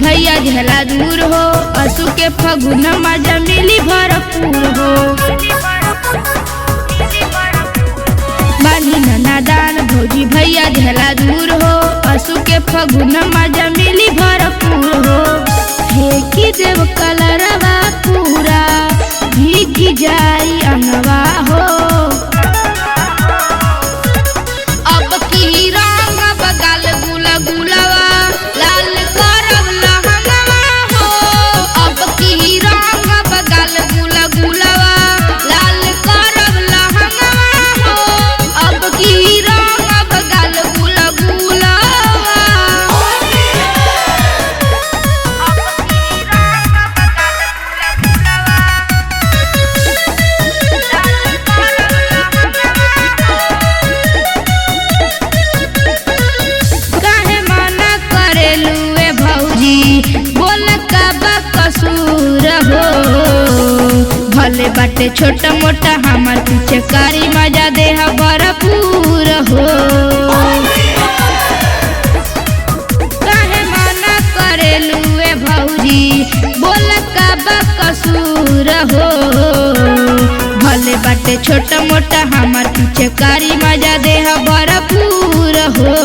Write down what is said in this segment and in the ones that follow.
भैया झेला दूर हो, असु के फगुन मजा मिली भरपूर हो। बानी नादान भौजी भैया झेला दूर हो, असु के फगुन मजा मिली भरपूर हो। फेंकी देव कलरवा पूरा भीग जाई अंगवा हो। अब की रंग बगाल गुला गुलावा लाल करब लहंगवा हो। अब की रंग बगाल गुला गुलावा लाल करब लहंगवा हो। अब की रंग बगाल गुला गुलावा। काहे मना करेलू ए भौजी बोल का बा कसूर हो। भले बाटे छोटा मोटा हमार पीछे कारी मजा देह भरपूर हो। काहे मना करेलू ए भौजी बोल का बा कसूर हो। भले बाटे छोटा मोटा हमार पीछे कारी मजा देह भरपूर हो।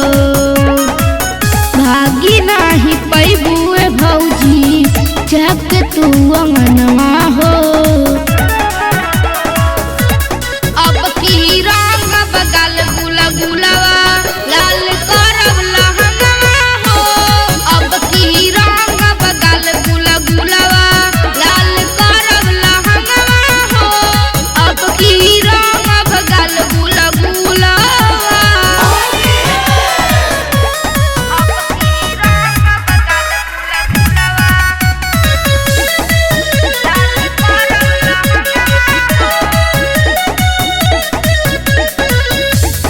भागी नाही पैबू ए भौजी जब तू अंगनवा हो। अब की रंग बगाल गुला गुलावा लाल करब लहंगवा हो। अब की रंग बगाल गुला गुलावा लाल करब लहंगवा हो। अब की रंग बगाल गुला गुलावा।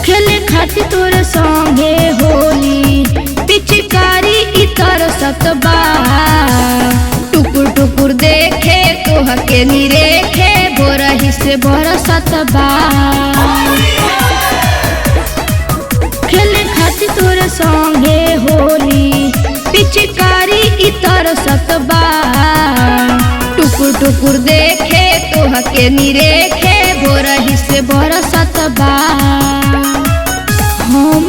खेले खातिर तोरे संगे होली पिचकारी इतर सतबा। टुकुर टुकुर देखे तोह के निरेखे बोरही से बरसतबा। खेले खातिर तोरे संगे होली पिचकारी इतर सतबा। टुकुर टुकुर देखे तोह के निरेखे बोरही से बरसतबा। हम